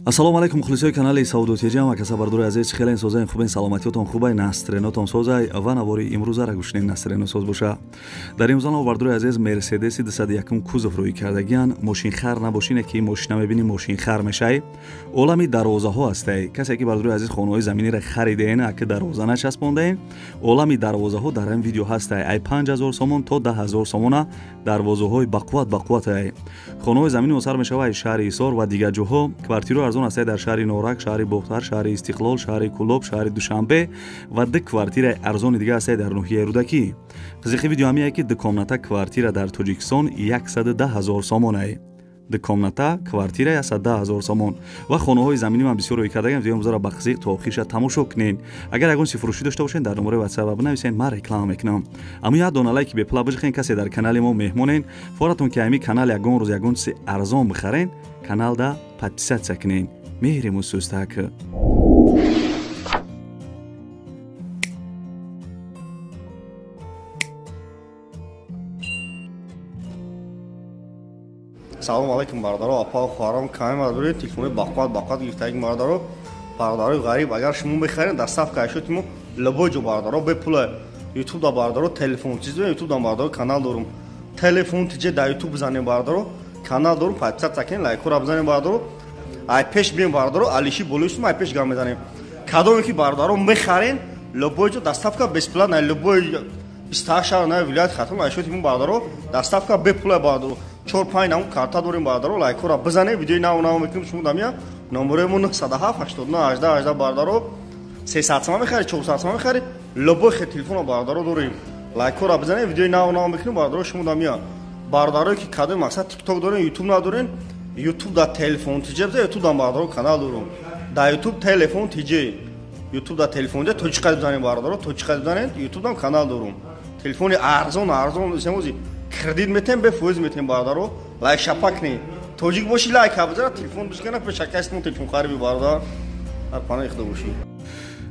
ассалому алайкум мухлисои канали Саудотиҷама ка сабардори азиз хелен созаи хубен саломатиётон хубай настренотон созай ва навори имрӯзара гӯшнен настрено соз боша. Дар имрӯзано бардори азиз Мерседеси 201 кузов рӯй кардагиян мошинхар набошине ки мошина мебини мошинхар мешай. Олами дарвозаҳо ҳастай. Касе ки бардори азиз хонаҳои заминиро хариден аки дарвоза начаспондаен. Олами дарвозаҳо дар ин видео ҳастай. Ай 5000 сомон то 10000 сомона дарвозаҳои бақувват. Хонаҳои замини осар мешавад шаҳри Ҳисор ва дигар ҷоҳо. Квартиро арзон ҳастай дар шаҳри Норак, шаҳри Бохтар, шаҳри Истиқлол, шаҳри Кулоб, шаҳри Душанбе ва ду квартираи арзони дига ҳастай дар ноҳияи Рӯдакӣ. Қизиқи видео ҳамин ки ду комната квартира дар Тоҷикистон 110000 сомон ай. Ду комната квартира 110000 сомон ва хонаҳои замини ман бисёр рӯй кардагам. Видеои имрӯзаро ба қизиқ то охириша тамошо кунед. Агар ягон фурӯшӣ дошта бошед дар номерои WhatsApp бинависед, ман реклама мекунам. Аммо як дона лайки бепла бижихен. касе дар канали мо меҳмонен форатон ки ҳамин канал ягон рӯз ягон чизи арзон бихарен, каналда подписатсия кунед. Меҳриму сӯстак. Салому алейкум бародаро, апа хӯрам ками мардори телефони бақват гирифтаги бародаро, бародаро ғариб агар шумо бихарен даставка ашотимо лабоҷо бародаро бепула YouTube да бародаро телефон чизо YouTube да бародаро канал дорум. Телефон тиҷе да YouTube бизанем бародаро, канал дорум, подписатсия кунед, лайкора бизанем бародаро. Ай пеш бим бародаро, алиши болушим ай пеш гам мезанем. Кадоме ки бародаро мехарен лабоҷо даставка бесплатна лабоҷо 28 шаҳр на вилоят хатм ашотимо бародаро, даставка бепула бародаро. 4-5 нам карта дорим бародаро, лайкора бизанед, видеои нав мекунем шумо дамя номеромо 907 89 18 18 бародаро 300 сомон мехаред, 400 сомон мехаред, любой хел телефон бародаро дорим. Лайкора бизанед, видеои нав мекунем бародаро шумо дамя бародаро ки кадои мақсад TikTok дорен, YouTube надорен, YouTube да телефон тиҷе биза, YouTube да бародаро канал дорум. Да YouTube телефон тиҷе, YouTube да телефон тиҷе точка бизанед бародаро, точка бизанед, YouTube дам канал дорум. Телефони арзон семози кредит метем бе фоиз метем бародаро, лайк шапакни тоҷик боши лайк абзара телефон бишкана пешакасмо телефон хариби бардар дар пана ихда боши.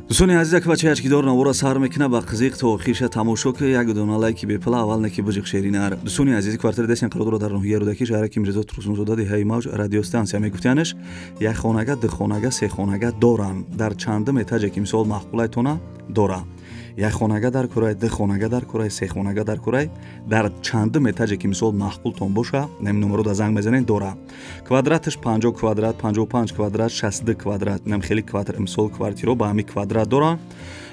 дӯстони азиз ак бачааш ки дор навора сар мекуна ба қизиқ то охириша тамошо ки як дона лайки бепла аввал не ки бижиқ шеринар. дӯстони азизи квартира десен қародора дар ноҳияи Рӯдакӣ шаҳраки Мирзо Турсунзода диҳаи Мавҷ радиостансия мегуфтиянаш як хонага, ду хонага, се хонага дорам. Дар чандум этаҷе ки мисол махқулайтона дора. Як хонага дар курай, ду хонага дар курай, се хонага дар курай, дар чандум этаҷе ки мисол махқултон боша, нем номеро да занг мезанед дора. Квадраташ 50 квадрат, 55 квадрат, 62 квадрат, нем хели квадрат мисол квартиро ба ҳами квадрат дора.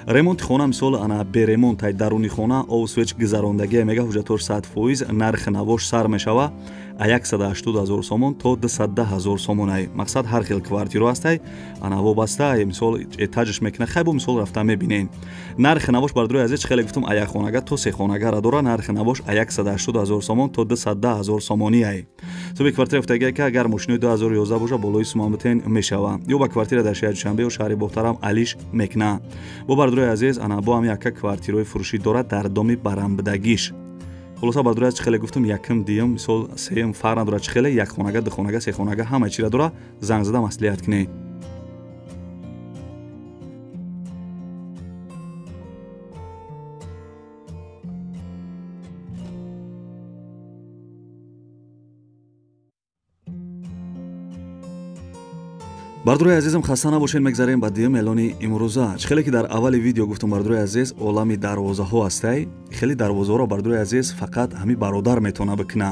ремонти хона мисол ана беремонтай даруни хона овсвеч гузарондагия мега ҳуҷҷатош 100%, нархи навош сар мешава 180000 сомон то 210000 сомон ай. мақсад ҳар хел квартиро ҳастай ана вобаста мисол этаҷаш мекуна хайбо мисол рафта мебинен. нархи навош бардори азиз хеле гуфтум аяк хонага то се хонагара дора. нархи навош 180000 сомон то 210000 сомони ай. то бе квартира гуфтагия ки агар мошини 2011 боша болои сума бутен мешава ё ба квартира дар шаҳри Душанбе ё шаҳри Бохтарам алиш мекуна. бо бардори азиз ана бо ҳам яка квартирои фурӯшӣ дорад дар доми Барамбадагиш. хулоса бардори аз чихеле гуфтум якм диюм мисол сеюм фарқ надорад чихеле як хонага, ду хонага, се хонага ҳама чира дора. занг зада маслиҳат кунед. бардори азизам хаста набошед. мегзарем ба дуюм эълони имрӯза. хеле ки дар аввали видео гуфтам бардори азиз олами дарвозаҳо ҳастай. хеле дарвозаҳоро бардори азиз фақат ҳами бародар метавона бикуна.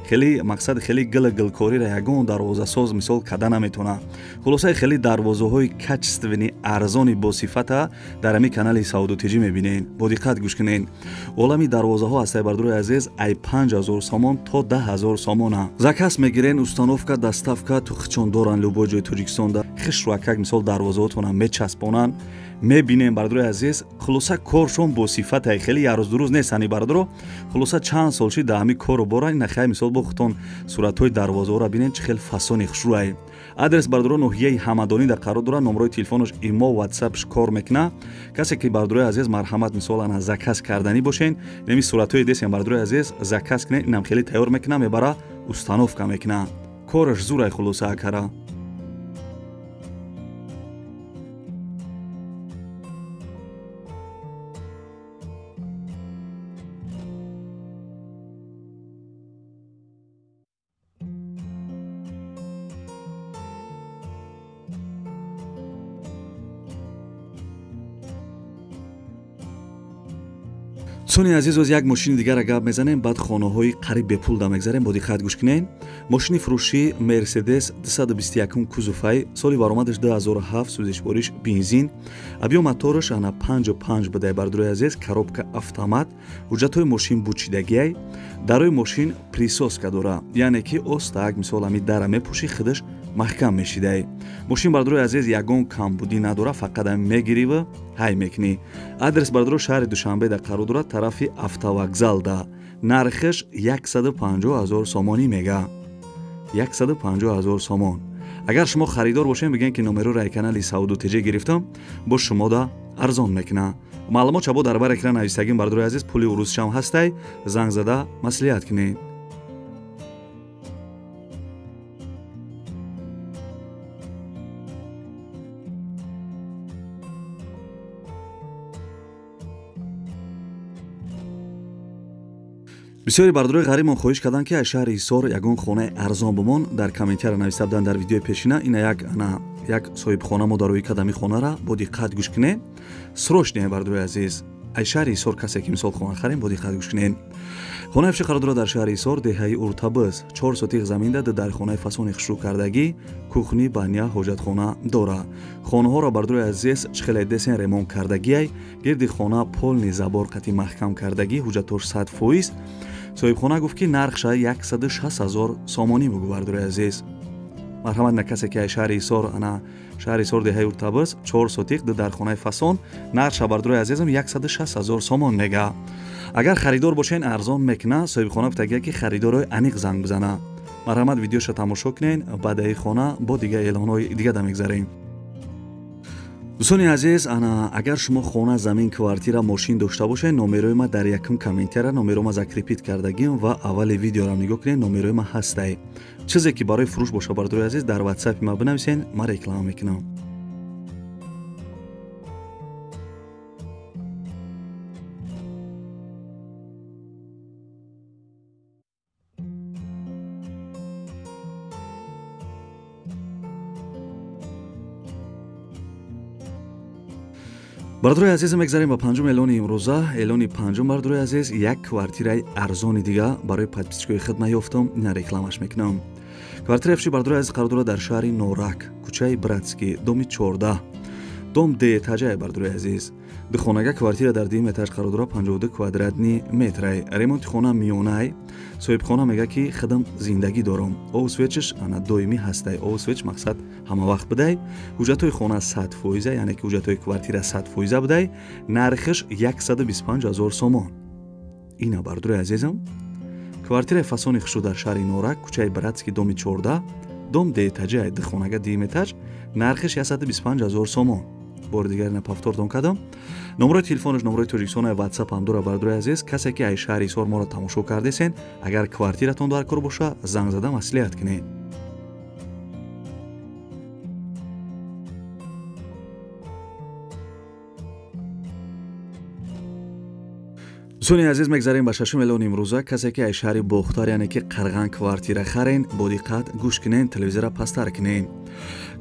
хеле мақсад хеле гилкорира ягон дарвозасоз мисол када наметавона. хулоса хеле дарвозаҳои качествени арзони босифата дар ҳами канали Саудотиҷӣ мебинен. бо диққат гӯш кунед. олами дарвозаҳо ҳастай бардори азиз ай 5000 сомон то 10000 сомона. заказ мегирен установка даставка тухчон доран лӯбоҷои Тоҷикистонда хишракак мисол дарвозаҳотона мечаспонан мебинем бардори азиз. хулоса коршон босифата хеле ярӯз ду рӯз нестани бародаро. хулоса чанд солши да ҳами кору боран нахай мисол бо хутон суратҳои дарвозаҳоро бинен чӣ хел фасони хушрӯай. адрес бародаро ноҳияи ҳамадонида қарор дорад. номерои телефонош имо WhatsAppш кор мекуна. касе ки бардори азиз марҳамат мисол ана заказ карданӣ бошен неми суратҳои десен бардори азиз заказ кунед. инам хеле тайёр мекуна мебара установка мекуна. кораш зурай хулоса акара. دوستانی عزیز از یک ماشین دیگر را گپ میزنیم بعد خانه‌های قریب به پول میگذاریم با دقت گوش کنین. ماشین فروشی مرسدس 221 کوزوفای سالی برآمدش 2007 سوزش باریش بنزین ابیو موتورش انا 55 بده بردروی عزیز коробка автомат حجت‌های ماشین بوچیدگی дарои ماشین присоска дора یعنی که остак мисол ами дара мепуши хидаш маҳкам мешидай. ماشین бардрои азиз ягон камбудӣ надора фақат ам мегирива ҳай мекунӣ. адрес бардро шаҳри душанбе да қарор дорад тарафи автовокзал да. нархиш 150,000 сомонӣ мега. 150,000 сомон. агар шумо харидор бошем бигем ки номерои канали Сауду Теҷе гирифтам бо шумо да арзон мекуна. маълумот чабо дар бар экран навистагим бардрои азиз пули урусшам ҳастай занг зада маслиҳат кунед. бисёри бардорои ғаримон хоҳиш карданд ки аз шаҳри ҳисор ягон хонаи арзон бумон дар комментиара нависта буданд дар видеои пешина. ина як соҳибхона мо дарои кадами хонара бо диққат гӯш кунед. срочне бардорои азиз аз шаҳри ҳисор касе ки мисол хона харем бо диққат гӯш кунед. хонаи фиши қарор дорад дар шаҳри ҳисор деҳаи уртабыз 4 сотиқ заминда дар хонаи фасони хушрӯкардагӣ кухни баня ҳоҷатхона дора. хонаҳоро бардорои азиз чихелай десен ремонт кардагиай гирди хона полни забор қати маҳкам кардагӣ ҳуҷатош 100%. соҳибхона гуфт ки нархша 160,000 сомонӣ бугу бардорои азиз. марҳамат на касе ки аз шаҳри ҳисор ана шаҳри ҳисор деҳаи уртабыз 4 сотиқ дар хонаи фасон нархша бардорои азизам 160,000 сомон мега. агар харидор бошен арзон мекуна соҳибхона гуфтагия ки харидорои аниқ занг бизана. марҳамат видеоша тамошо кунен баъдаи хона бо дигар эълонҳои дига да мегзарем. дӯстони азиз агар шумо хона замин квартира мошин дошта бошед номерои ма дар якум комментиара номерома закрепит кардагим ва аввали видеора нигоҳ кунед номерои ма ҳастай. чизе ки барои фурӯш боша бардорои азиз дар ватсапи ма бинависен ма реклама мекунам. бардорои азизам мегзарем ба панҷум эълони имрӯза. эълони панҷум бардорои азиз як квартираи арзони дига барои подписчикои хидмат ёфтам. ина рекламаш мекунам. квартираи фиши бардорои азиз қарор дорад дар шаҳри Норак кӯчаи Братский доми 14 дом деэтажае бардорои азиз. духонага квартира дар дим этаж қарор дорад 52 квадратни метрай. ремонти хона миёнай. соҳибхона мега ки хидам зиндагӣ дорам. овсвечиш ана доимӣ ҳастай. овсвеч мақсад ҳамавақт бидай. ҳуҷҷатҳои хона 100%, яъне ки ҳуҷҷатҳои квартира 100% бидай. нархиш 125,000 сомон. ина бардорои азизам квартираи фасони хушрӯ дар шаҳри Норак кӯчаи Братский доми 14 дом деэтажае духонага дим этаж нархиш 125,000 сомон. бори дигар ина повтордон кардам. номерои телефонаш номерои тоҷикистонаи ватсап ҳам дора бардорои азиз. касе ки аз шаҳри ҳисор моро тамошо кардесен агар квартиратон дар кор боша занг зада маслиҳат кунед. дӯстони азиз мегзарем ба шашум эълони имрӯза. касе ки аз шаҳри бохтар яъне ки қарған квартира харен бо диққат гӯш кунен телевизора пасттар кунен.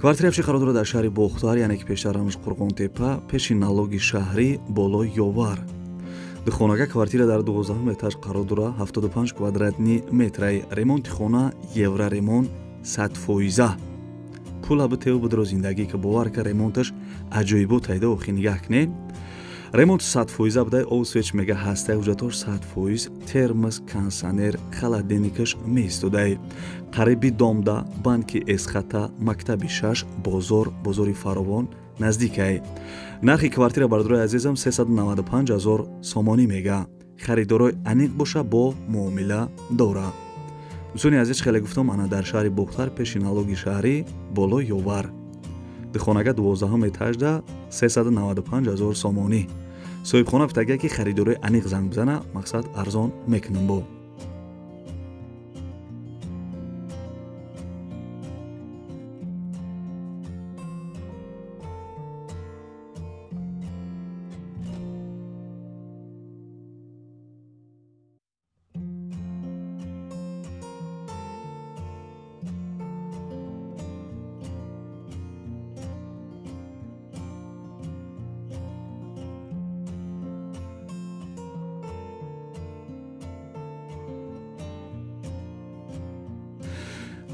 квартираи фиши қарор дорад дар шаҳри бохтар яъне ки пештар рамш Қурғонтепа пеши налоги шаҳрӣ болои Ёвар. духонага квартира дар 12 этаж қарор дорад 75 квадратни метрай. ремонти хона евроремонт 100%. пула битев бидро зиндагӣ ки бовар ка ремонташ аҷоибот айда охи нигаҳ кунен. ремонт 100% бидай. овсвеч мега ҳастай ҳуҷҷатош 100%. термос кондисионер холодильникаш меистодай. қариби домда банки эсхата мактаби 6 бозори фаровон наздикай. нархи квартира бардорои азизам 395,000 сомонӣ мега. харидорои аниқ боша бо муомила дора. дӯстони азиз хеле гуфтам ана дар шаҳри бохтар пеши налоги шаҳрӣ болои Ёвар. духонага 12 этажда 395,000 сомонӣ. соҳибхона гуфтагия ки харидорои аниқ занг бизана мақсад арзон мекунам бо.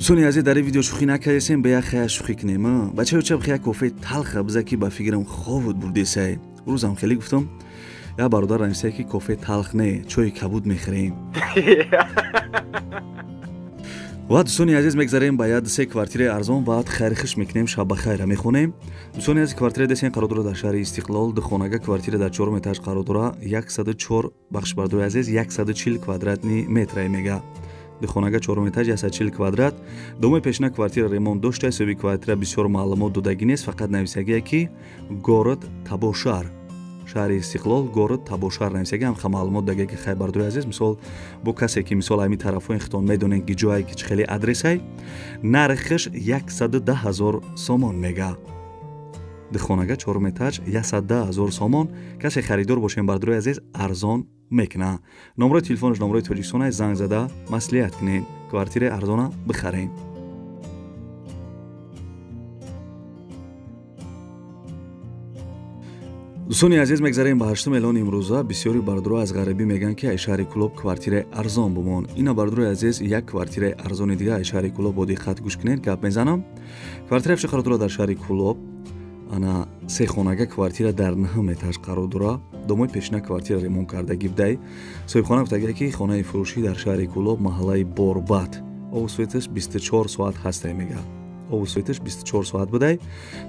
دوستانی عزیز در این ویدیو شوخی نکردیم به یک خیلی شوخی کنیم بچه ها چه خیلی کافه تلخ بزه که با فکرم خواب بردی سعی روزم خیلی گفتم یا برادر رنجسته که کافه تلخ نه چای کبود میخوریم و دوستانی عزیز میگذاریم باید سه کوارتیر ارزان بعد خیرخش میکنیم شب بخیر میخونیم دوستانی عزیز کوارتیر دسین قرار داره در شهر استقلال دخونگه کوارتیر در 4 اتاج قرار داره 104 بخش بردار عزیز 140 کوادرات متر میگه دخونگه 4 اتاج 140 کوادرات دوم پیشنا کوارتیر ремонт داشته سوی کوارتیر بسیار معلومات دادگی نیست فقط نویسگی که город Табошар شهر استقلال город Табошар نویسگی هم معلومات دادگی که خیلی بردار عزیز مثال با کسی که مثال همین طرفو اختون میدونن که جایی که خیلی آدرسی نرخش 110,000 سومون میگه دخونگه 4 اتاج 110,000 سومون کسی خریدار باشین بردار عزیز ارزان میکنه نمره تلفنش نمره تاجیکستان زنگ زده مصلحت کنین کوارتیر ارزان بخرین دوستانی عزیز میگذاریم به 8 اعلان امروزه بسیاری بردارو از غربی میگن که شهر کلوب کوارتیر ارزان بمون اینا بردارو عزیز یک کوارتیر ارزان دیگه شهر کلوب با دقت گوش کنین گپ میزنم کوارتیر افش قرار داره در شهر کلوب انا سه خانگه کوارتیر در 9 اتاج قرار داره دومای پیشنا کوارتیر ремонт کردگی بده صاحب خانه گفته که خانه فروشی در شهر کلوب محله борбат اوسویتش 24 ساعت هسته میگه اوسویتش 24 ساعت بده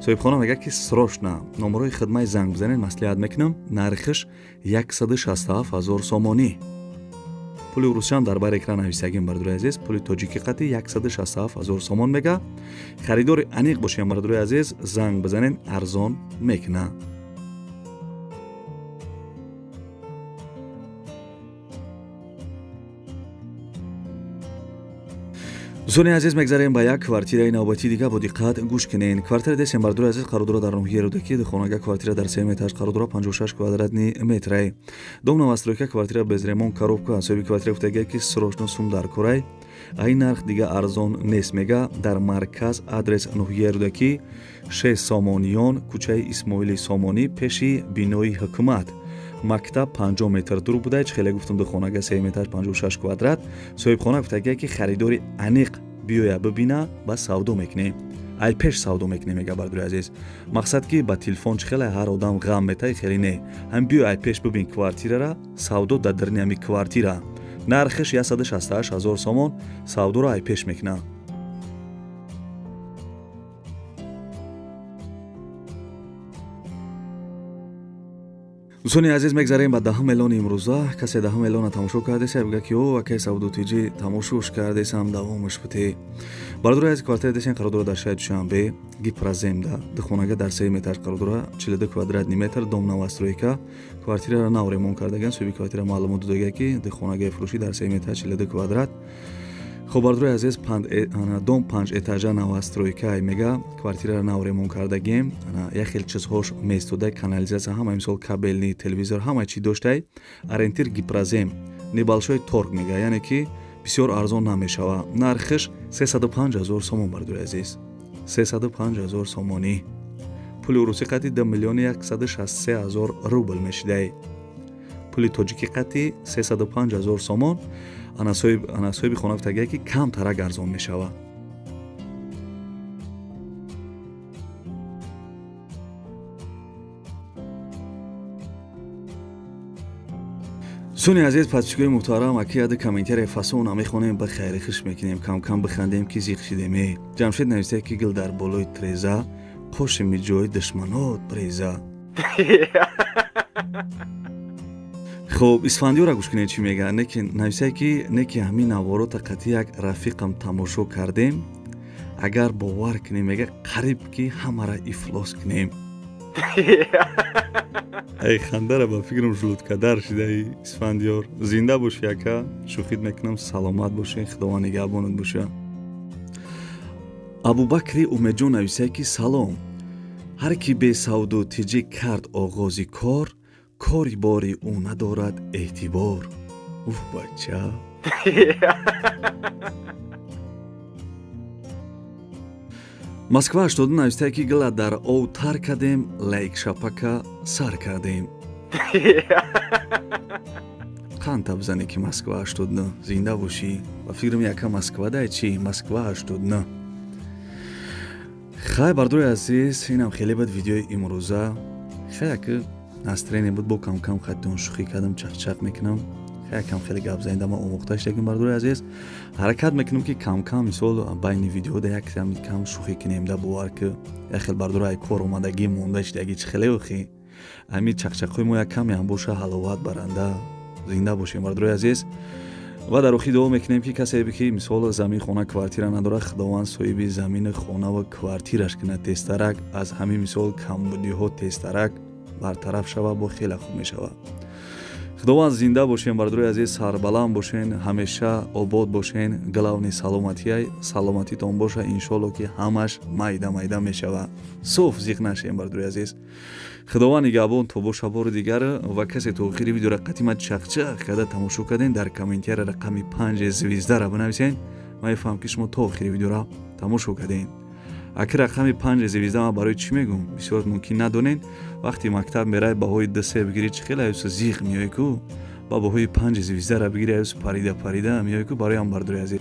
صاحب خانه میگه که سروشنا نمره خدمت زنگ بزنین مصلحت میکنم نرخش 167,000 سومونی پول روسی هم در بر اکران نویسگیم بردار عزیز پول تاجیکی قطعی 167,000 سومون میگه خریدار انیق باشیم بردار عزیز زنگ بزنین ارزان میکنه دوستانی عزیز میگذاریم به یک کوارتیر نوبتی دیگه با دقت گوش کنین کوارتیر دسیم بردار عزیز قرار داره در نوحیه رودکی دخونگه کوارتیر در 3 اتاج قرار داره 56 کوادرات متر دوم نوسترویکا کوارتیر без ремонт коробка соби کوارتیر گفته که سروشنو سوم در کره این نرخ دیگه ارزان نیست میگه در مرکز آدرس نوحیه رودکی 6 سامانیان کوچه اسماعیل سامانی پیشی بینای حکومت مکتب 5 متر دور بوده خیلی گفتم دخونگه 3 اتاج 56 کوادرات صاحب خانه گفته که خریداری انیق بیایا ببینه با سودا میکنه ای پیش سودا میکنه میگه بردار عزیز مقصد که با تلفن خیلی هر آدم غم میته خیلی نه هم بیا ای پیش ببین کوارتیر را سودا در درون همین کوارتیر نرخش 168,000 سومون سودا را ای پیش میکنه دوستانی عزیز میگذاریم به 10 اعلان امروزه کسی 10 اعلان تماشا کرده سی بگه که او کی سودا تیجی تماشاش کرده سم دوامش بده بردار از کوارتیر دسین قرار داره در شهر دوشنبه گیپرازم ده خونگه در 3 اتاج قرار داره 42 کوادرات متر دوم نوسترویکا کوارتیر را نو ремонт کردگان سوی کوارتیر معلومات دادگی که ده خونگه فروشی در 3 اتاج 42 کوادرات خب بردار عزیز دوم 5 اتاج نوسترویکا میگه کوارتیر را نو ремонт کردگیم یک خیلی چیزهاش میستوده کانالیزاسیا همه مثال کابلنی تلویزیون همه چی داشته орентир گیپرازم небольшой торг میگه یعنی که بسیار ارزان نمیشوه نرخش 305,000 سومون بردار عزیز 305,000 سومونی پول روسی قطعی 10,163,000 روبل میشده پول تاجیکی قطعی 305,000 سومون انا صاحب خانه گفته که کم تر ارزان میشوه دوستانی عزیز پادشگاه محترم اکی یاد کامنتر فاسون میخونیم به خیر خوش میکنیم کم کم بخندیم که زیق شدیم جمشید نوشته که گل در بالای تریزه خوش می جای دشمنات بریزه خب اسفندیو را گوش کنید چی میگه نوشته که نکی همین نوارات قطعی یک رفیقم تماشا کردیم اگر باور کنیم میگه قریب که همه را افلاس کنیم ای خنده را با فکرم جلوت کدر شده ای اسفندیار زنده باش یکا شوخید میکنم سلامت باشه خدا نگهبانت باشه ابوبکر امیدجان نویسه که سلام هر کی به سودا تیجی کرد آغازی کار کاری باری او ندارد اعتبار اوه بچه Москва 80 نوشته که گله در او تر کردیم لایک شپکه سر کردیم қанта бзане ки Москва 89 зинда бошӣ ва фикрам яка Москва дай чӣ Москва 89. хай бардуи азиз, инам хеле бад видеои имрӯза. хай яка настроение буд бо кам-кам хаттион шӯхӣ кардам, чақчақ мекунам. хай якам хеле гап занида ма омӯхта шудагим бардуи азиз. ҳаракат мекунам ки кам-кам мисол байни видеода якам кам шӯхӣ кунем да бовар ки яхел бардуи ай кор омадагӣ монда шудагӣ чӣ хеле охӣ ҳамин чақчақҳои мо якаме ҳам боша ҳаловат баранда. зинда бошем бардуи азиз. ва дар охир дуо мекунем ки касе ки мисол замин хона квартира надорад, худованд соҳиби замин хона ва квартираш кунад тезтарак аз ҳамин мисол камбудиҳо тезтарак бартараф шава, бо хеле хуб мешавад. худованд зинда бошен бардуи азиз, сарбаланд бошен, ҳамеша обод бошен, главни саломатитон боша, иншолло ки ҳамаш майда майда мешава, соф зиқ нашем бардуи азиз. худованд нигоҳбон то боша бори дигар. ва касе то охири видео рақатима чақчақ карда тамошо карден, дар комментария рақами 5 звездара бинависен. ман мефаҳмам ки шумо то охири видеора тамошо карден. аки рақами 5 звезда ман барои чӣ мегӯм, бисёр мумкин надонен. вақти мактаб мерай баҳои 2-3 бигирӣ чӣ хеле аюс зиқ меои ку, ба баҳои 5 звездара бигирӣ аюс парида меои ку. барои ҳам бардуи азиз,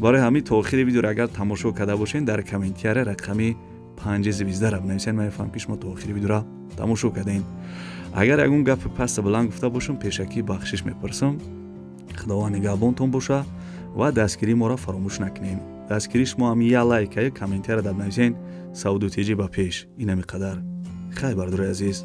барои ҳамин то охири видеора агар тамошо карда бошен, дар комментария рақами 5 звездара бинависен. ман мефаҳмам ки шумо то охири видеора тамошо карден. агар ягон гапи паста баланд гуфта бошам, пешакӣ бахшиш мепурсам. худованд нигоҳбонтон боша ва дастгирии моро фаромӯш накунед. дастгирии шумо ҳам я лайка, комментария дар нависен, савду теҷӣ ба пеш. ин ҳами қадар. хай бардуи азиз.